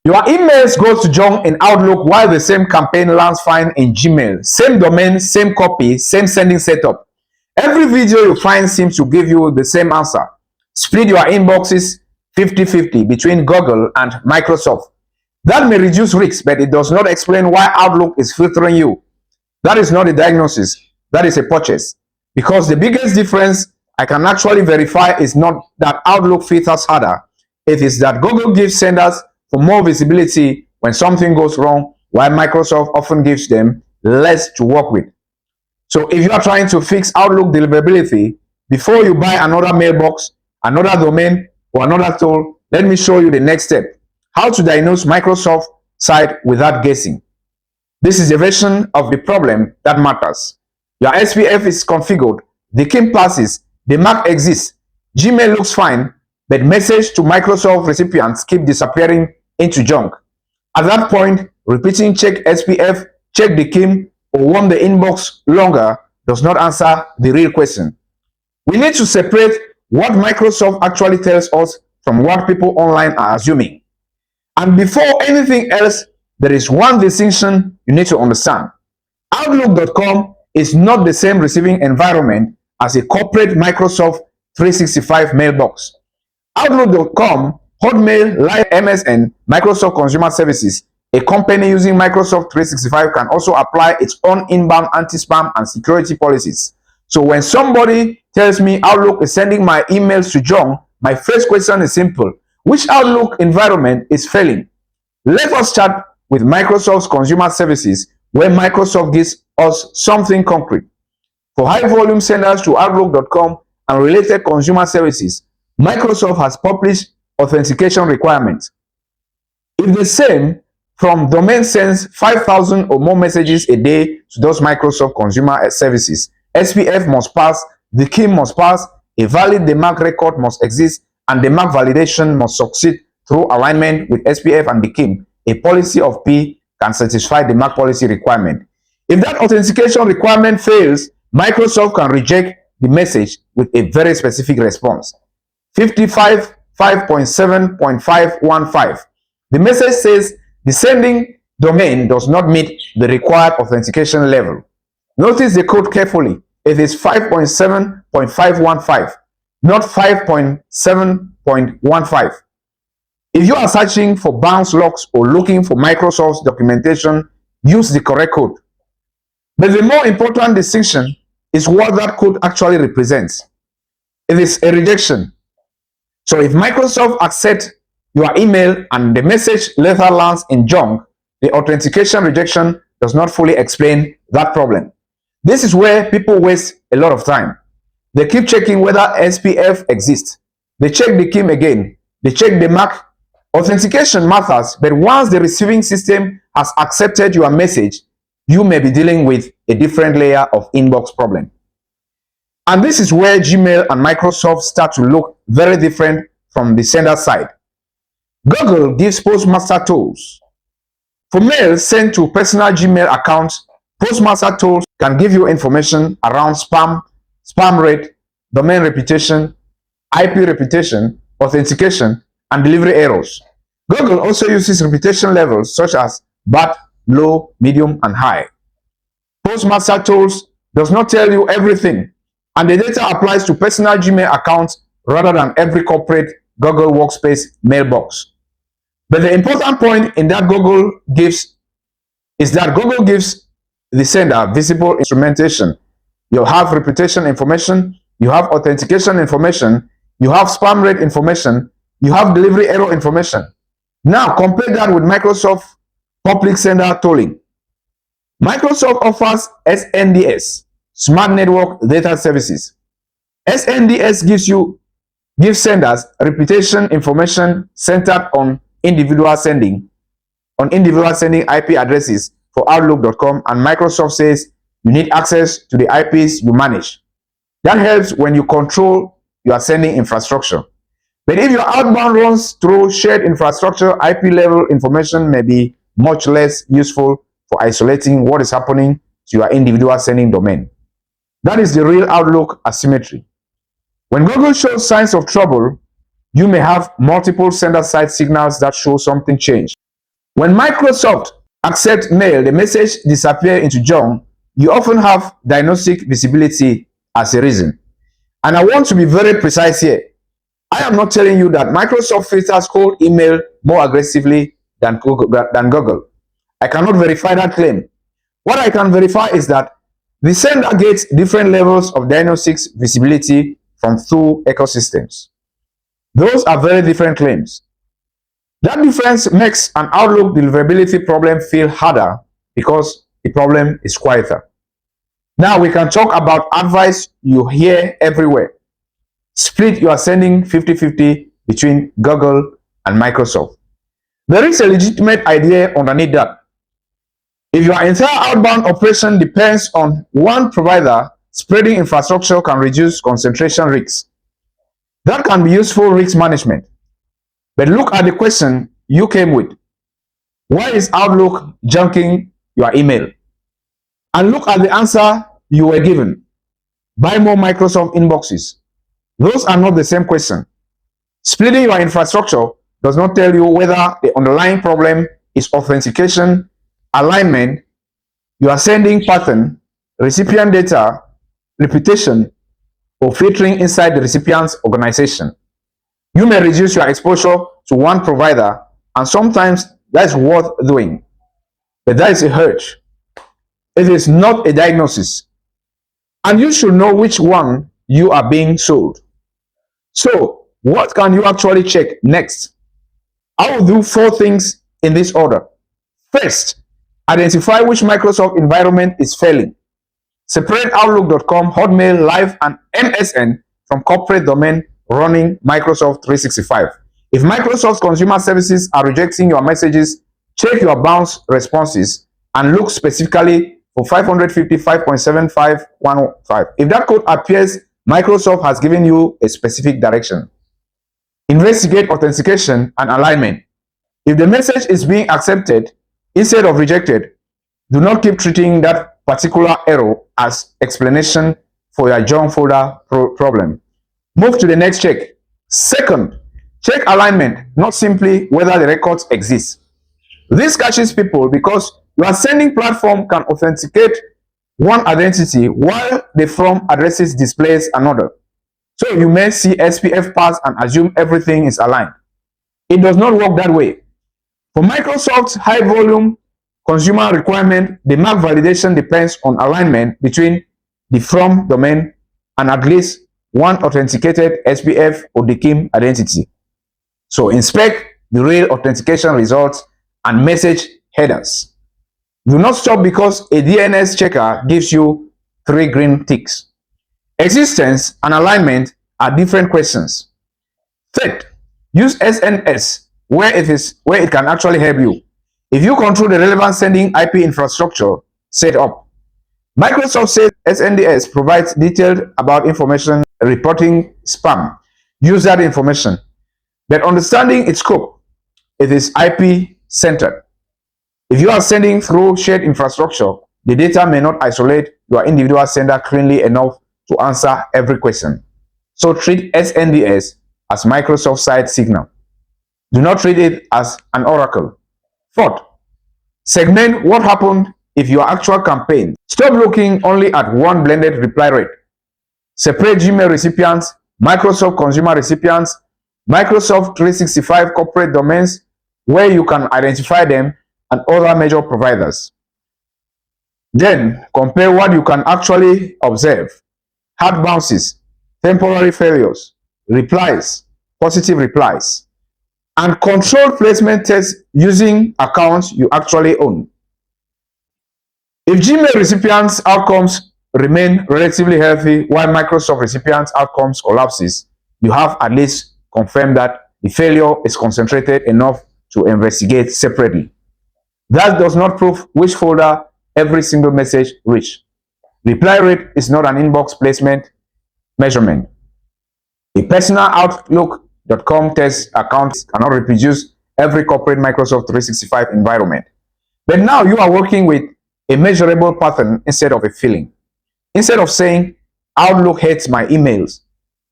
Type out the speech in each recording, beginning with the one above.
Your emails go to junk in Outlook while the same campaign lands fine in Gmail. Same domain, same copy, same sending setup. Every video you find seems to give you the same answer. Split your inboxes 50-50 between Google and Microsoft. That may reduce risks, but it does not explain why Outlook is filtering you. That is not a diagnosis, that is a purchase. Because the biggest difference I can actually verify is not that Outlook filters harder. It is that Google gives senders for more visibility when something goes wrong, while Microsoft often gives them less to work with. So if you are trying to fix Outlook deliverability, before you buy another mailbox, another domain, or another tool, let me show you the next step. How to diagnose Microsoft site without guessing. This is a version of the problem that matters. Your SPF is configured, the key passes, the mark exists, Gmail looks fine, but message to Microsoft recipients keep disappearing into junk. At that point, repeating check SPF, check the key, or warm the inbox longer does not answer the real question. We need to separate what Microsoft actually tells us from what people online are assuming. And before anything else, there is one distinction you need to understand. Outlook.com is not the same receiving environment as a corporate Microsoft 365 mailbox. Outlook.com, Hotmail, Live MSN, Microsoft Consumer Services, a company using Microsoft 365 can also apply its own inbound anti-spam and security policies. So when somebody tells me Outlook is sending my emails to junk, my first question is simple. Which Outlook environment is failing? Let us start with Microsoft's Consumer Services, where Microsoft gives us something concrete. For high-volume senders to Outlook.com and related consumer services, Microsoft has published authentication requirements. If the same from domain sends 5,000 or more messages a day to those Microsoft consumer services, SPF must pass, the key must pass, a valid DMARC record must exist, and DMARC validation must succeed through alignment with SPF and the key. A policy of P can satisfy the DMARC policy requirement. If that authentication requirement fails, Microsoft can reject the message with a very specific response. 55.7.515. The message says the sending domain does not meet the required authentication level. Notice the code carefully. It is 5.7.515, not 5.7.15. If you are searching for bounce logs or looking for Microsoft's documentation, use the correct code. But the more important distinction is what that code actually represents. It is a rejection. So if Microsoft accepts your email and the message later lands in junk, the authentication rejection does not fully explain that problem. This is where people waste a lot of time. They keep checking whether SPF exists. They check the key again. They check the mark. Authentication matters, but once the receiving system has accepted your message, you may be dealing with a different layer of inbox problem. And this is where Gmail and Microsoft start to look very different from the sender side. Google gives Postmaster tools. For mail sent to personal Gmail accounts, Postmaster tools can give you information around spam rate, domain reputation, IP reputation, authentication, and delivery errors. Google also uses reputation levels such as bad, low, medium, and high. Postmaster tools does not tell you everything, and the data applies to personal Gmail accounts rather than every corporate Google Workspace mailbox. But the important point in that Google gives is that Google gives the sender visible instrumentation. You have reputation information, you have authentication information, you have spam rate information, you have delivery error information. Now compare that with Microsoft public sender tooling. Microsoft offers SNDS, Smart Network Data Services. SNDS gives senders reputation information centered on individual sending IP addresses for Outlook.com, and Microsoft says you need access to the IPs you manage. That helps when you control your sending infrastructure. But if your outbound runs through shared infrastructure, IP level information may be much less useful for isolating what is happening to your individual sending domain. That is the real Outlook asymmetry. When Google shows signs of trouble, you may have multiple sender-side signals that show something changed. When Microsoft accepts mail, the message disappears into junk. You often have diagnostic visibility as a reason. And I want to be very precise here. I am not telling you that Microsoft filters cold email more aggressively than Google. I cannot verify that claim. What I can verify is that the sender gets different levels of diagnostics visibility from two ecosystems. Those are very different claims. That difference makes an Outlook deliverability problem feel harder because the problem is quieter. Now we can talk about advice you hear everywhere. Split your sending 50-50 between Google and Microsoft. There is a legitimate idea underneath that. If your entire outbound operation depends on one provider, spreading infrastructure can reduce concentration risks. That can be useful risk management. But look at the question you came with. Why is Outlook junking your email? And look at the answer you were given. Buy more Microsoft inboxes. Those are not the same question. Splitting your infrastructure does not tell you whether the underlying problem is authentication, alignment, your sending pattern, recipient data, reputation, or filtering inside the recipient's organization. You may reduce your exposure to one provider, and sometimes that's worth doing. But that is a hedge. It is not a diagnosis. And you should know which one you are being sold. So, what can you actually check next? I will do 4 things in this order. First, identify which Microsoft environment is failing. Separate Outlook.com, Hotmail, Live, and MSN from corporate domain running Microsoft 365. If Microsoft consumer services are rejecting your messages, check your bounce responses and look specifically for 555.7515. If that code appears, Microsoft has given you a specific direction. Investigate authentication and alignment. If the message is being accepted instead of rejected, do not keep treating that particular error as explanation for your junk folder problem. Move to the next check. Second, check alignment, not simply whether the records exist. This catches people because your sending platform can authenticate one identity while the from addresses displays another. So you may see SPF pass and assume everything is aligned. It does not work that way. For Microsoft's high volume consumer requirement, the MAC validation depends on alignment between the from domain and at least one authenticated SPF or DKIM identity. So inspect the real authentication results and message headers. Do not stop because a DNS checker gives you 3 green ticks. Existence and alignment are different questions. Third, use SNDS where it can actually help you. If you control the relevant sending IP infrastructure set up. Microsoft says SNDS provides detailed about information reporting spam. Use that information. But understanding its scope, it is IP centered. If you are sending through shared infrastructure, the data may not isolate your individual sender cleanly enough to answer every question. So treat SNDS as Microsoft side signal. Do not treat it as an oracle. Fourth, segment what happened if your actual campaign. Stop looking only at one blended reply rate. Separate Gmail recipients, Microsoft consumer recipients, Microsoft 365 corporate domains where you can identify them, and other major providers. Then compare what you can actually observe. Hard bounces, temporary failures, replies, positive replies, and controlled placement tests using accounts you actually own. If Gmail recipients' outcomes remain relatively healthy while Microsoft recipients' outcomes collapses, you have at least confirmed that the failure is concentrated enough to investigate separately. That does not prove which folder every single message reached. Reply rate is not an inbox placement measurement. A personal Outlook.com test account cannot reproduce every corporate Microsoft 365 environment. But now you are working with a measurable pattern instead of a feeling. Instead of saying, Outlook hates my emails,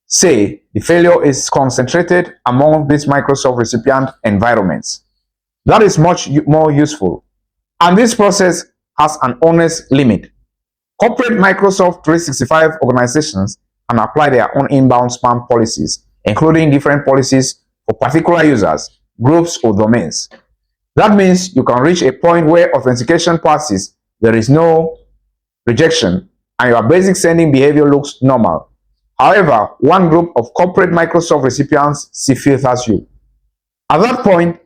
say the failure is concentrated among these Microsoft recipient environments. That is much more useful. And this process has an honest limit. Corporate Microsoft 365 organizations can apply their own inbound spam policies, including different policies for particular users, groups, or domains. That means you can reach a point where authentication passes, there is no rejection, and your basic sending behavior looks normal. However, one group of corporate Microsoft recipients see filters you. At that point,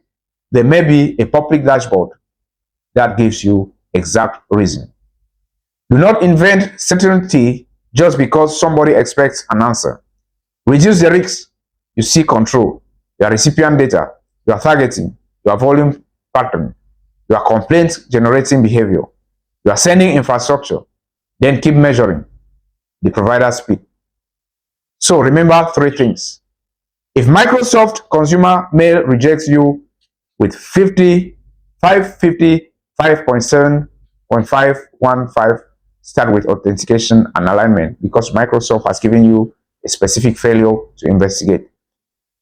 there may be a public dashboard that gives you exact reason. Do not invent certainty just because somebody expects an answer. Reduce the risks. You see control, your recipient data, your targeting, your volume pattern, your complaint generating behavior, your sending infrastructure. Then keep measuring the provider speed. So remember 3 things. If Microsoft consumer mail rejects you with 550, 5.7.515, start with authentication and alignment, because Microsoft has given you a specific failure to investigate.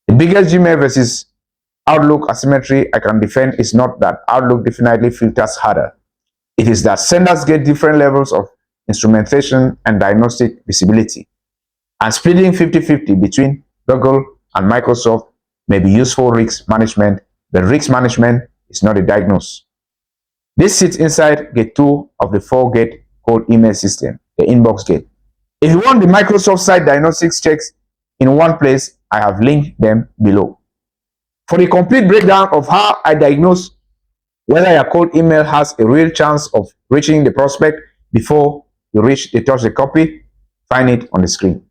The biggest Gmail versus Outlook asymmetry I can defend is not that Outlook definitely filters harder. It is that senders get different levels of instrumentation and diagnostic visibility. And splitting 50-50 between Google and Microsoft may be useful risk management, but risk management is not a diagnosis. This sits inside Gate 2 of the 4-gate code email system, the inbox gate. If you want the Microsoft site diagnostics checks in one place, I have linked them below. For the complete breakdown of how I diagnose whether your cold email has a real chance of reaching the prospect before you touch the copy, find it on the screen.